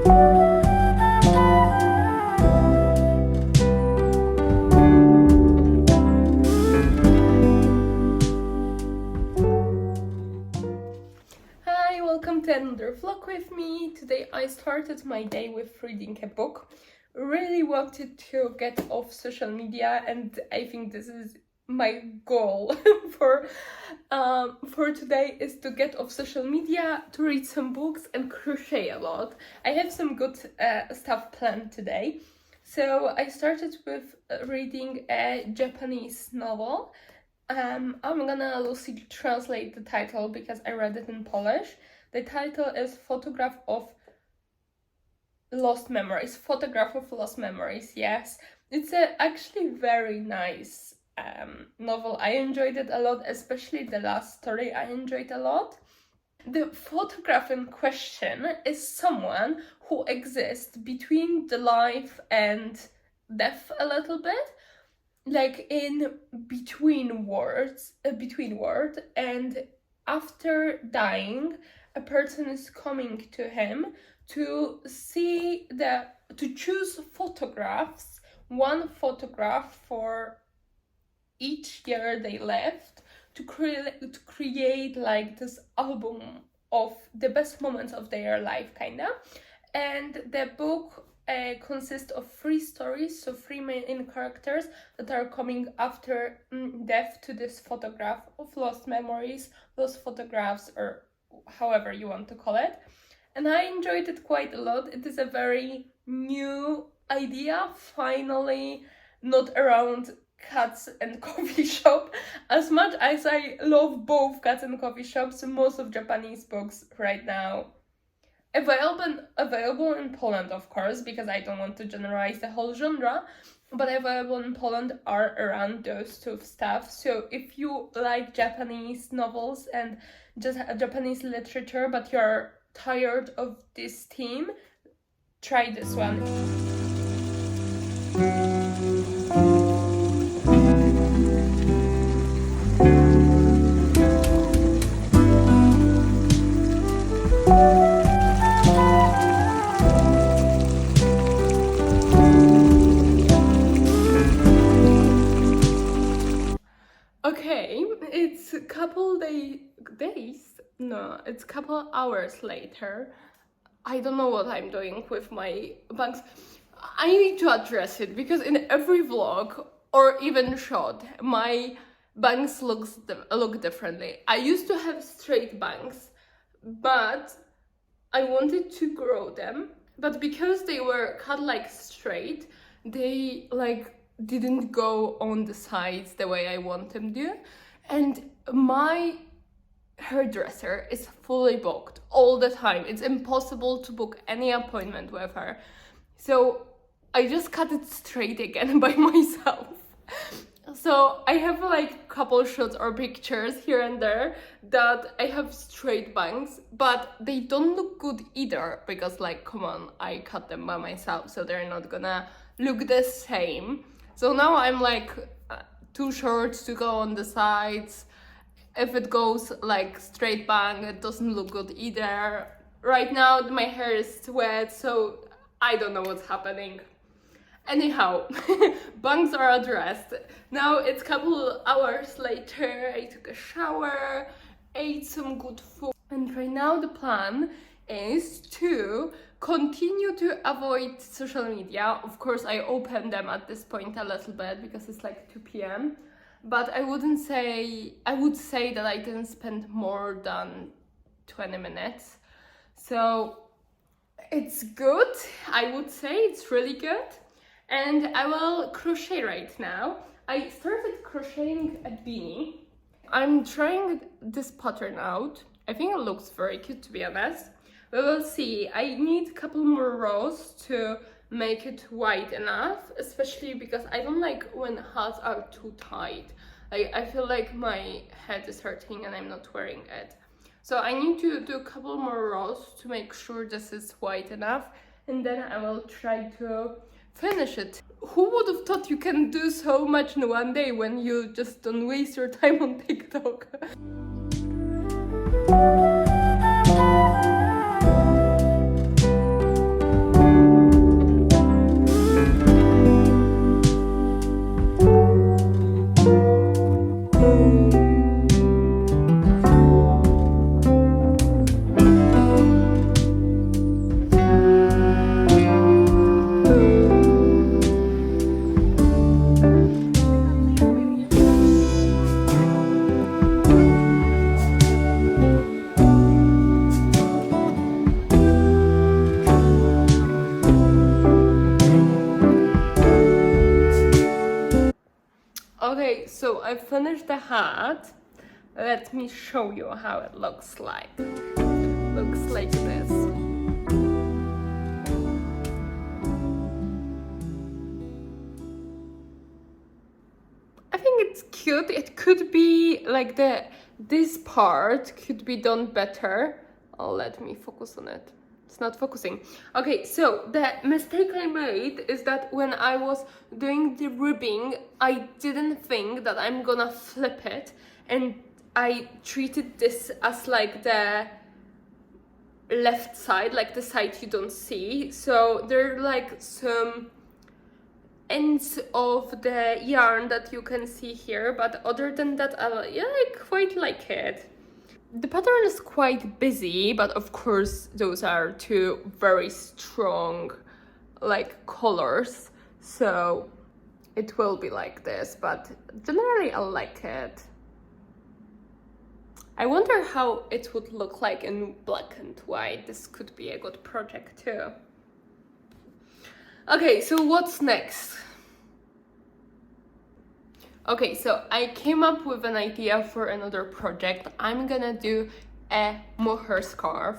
Welcome to another vlog with me. Today I started my day with reading a book. Really wanted to get off social media, and I think this is my goal for today, is to get off social media, to read some books and crochet a lot. I have some good stuff planned today. So I started with reading a Japanese novel. I'm gonna loosely translate the title because I read it in Polish. The title is Photograph of Lost Memories. Photograph of Lost Memories, yes. It's actually very nice novel. I enjoyed it a lot, especially the last story I enjoyed a lot. The photograph in question is someone who exists between the life and death a little bit, like in between words, and after dying, a person is coming to him to choose photographs, one photograph for each year they left, to create like this album of the best moments of their life, kinda. And the book consists of 3 stories, so 3 main characters that are coming after death to this photograph of lost memories, lost photographs, or however you want to call it. And I enjoyed it quite a lot. It is a very new idea, finally not around cats and coffee shop. As much as I love both cats and coffee shops, most of Japanese books right now available in Poland, of course, because I don't want to generalize the whole genre, but available in Poland are around those 2 stuff. So if you like Japanese novels and just Japanese literature, but you're tired of this theme, try this one. Okay, it's a couple it's a couple hours later. I don't know what I'm doing with my bangs. I need to address it because in every vlog or even shot, my bangs look differently. I used to have straight bangs, but I wanted to grow them, but because they were cut like straight, they like didn't go on the sides the way I want them to. And my hairdresser is fully booked all the time. It's impossible to book any appointment with her. So I just cut it straight again by myself. So I have like a couple shots or pictures here and there that I have straight bangs, but they don't look good either because, like, come on, I cut them by myself, so they're not gonna look the same. So now I'm like too short to go on the sides. If it goes like straight bang, it doesn't look good either. Right now my hair is wet, so I don't know what's happening. Anyhow, bangs are addressed. Now it's a couple hours later. I took a shower, ate some good food, and right now the plan is to continue to avoid social media. Of course, I open them at this point a little bit because it's like 2 p.m. But I would say that I didn't spend more than 20 minutes. So it's good. I would say it's really good. And I will crochet right now. I started crocheting a beanie. I'm trying this pattern out. I think it looks very cute, to be honest. We will see. I need a couple more rows to make it wide enough, especially because I don't like when hats are too tight. Like, I feel like my head is hurting and I'm not wearing it. So I need to do a couple more rows to make sure this is wide enough, and then I will try to finish it. Who would have thought you can do so much in one day when you just don't waste your time on TikTok? so I finished the hat. Let me show you how it looks like. Looks like this. I think it's cute. It could be like this part could be done better. Oh, let me focus on it. It's not focusing. Okay, so the mistake I made is that when I was doing the ribbing, I didn't think that I'm gonna flip it, and I treated this as like the left side, like the side you don't see. So there are like some ends of the yarn that you can see here, but other than that, I quite like it. The pattern is quite busy, but of course those are two very strong like colors, so it will be like this, but generally I like it. I wonder how it would look like in black and white. This could be a good project too. Okay, so what's next? Okay, so I came up with an idea for another project. I'm gonna do a mohair scarf.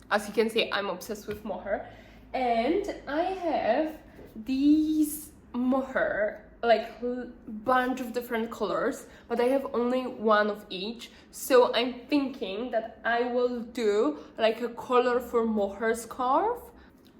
As you can see, I'm obsessed with mohair. And I have these mohair, like bunch of different colors, but I have only one of each. So I'm thinking that I will do like a color for mohair scarf.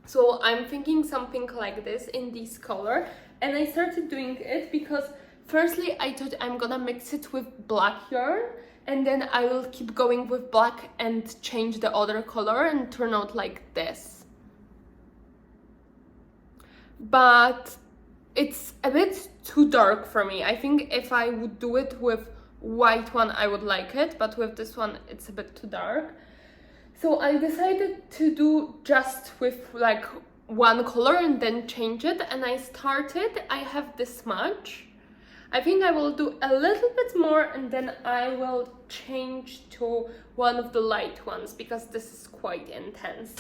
So I'm thinking something like this in this color. And I started doing it because firstly, I thought I'm gonna mix it with black yarn, and then I will keep going with black and change the other color and turn out like this. But it's a bit too dark for me. I think if I would do it with white one, I would like it, but with this one, it's a bit too dark. So I decided to do just with like one color and then change it, and I have this much. I think I will do a little bit more, and then I will change to one of the light ones because this is quite intense.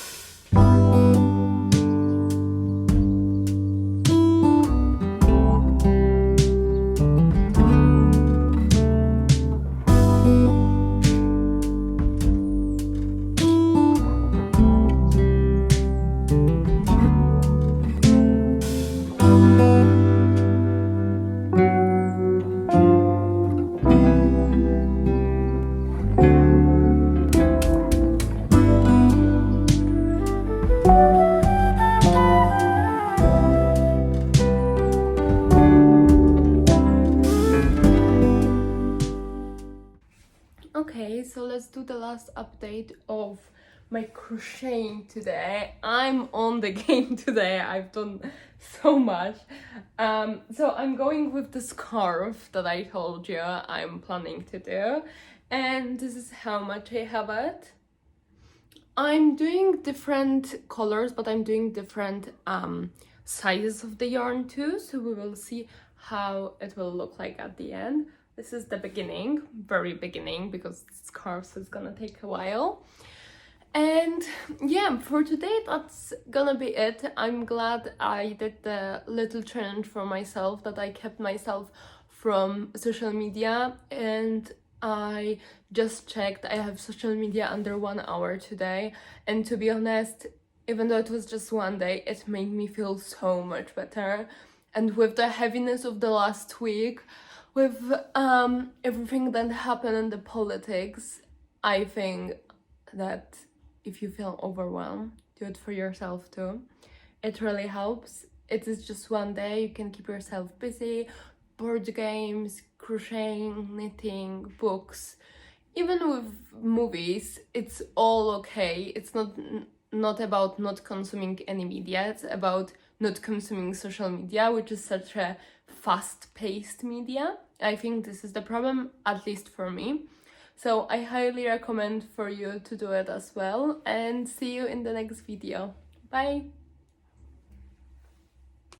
Okay, so let's do the last update of my crocheting today. I'm on the game today. I've done so much. So I'm going with the scarf that I told you I'm planning to do. And this is how much I have it. I'm doing different colors, but I'm doing different sizes of the yarn too. So we will see how it will look like at the end. This is the beginning, very beginning, because scarves is gonna take a while. And yeah, for today that's gonna be it. I'm glad I did the little challenge for myself, that I kept myself from social media, and I just checked, I have social media under 1 hour today, and to be honest, even though it was just one day, it made me feel so much better. And with the heaviness of the last week, with everything that happened in the politics, I think that if you feel overwhelmed, do it for yourself too. It really helps. It is just one day, you can keep yourself busy, board games, crocheting, knitting, books, even with movies, it's all okay. It's not about not consuming any media, it's about not consuming social media, which is such a fast-paced media. I think this is the problem, at least for me. So I highly recommend for you to do it as well, and see you in the next video. Bye!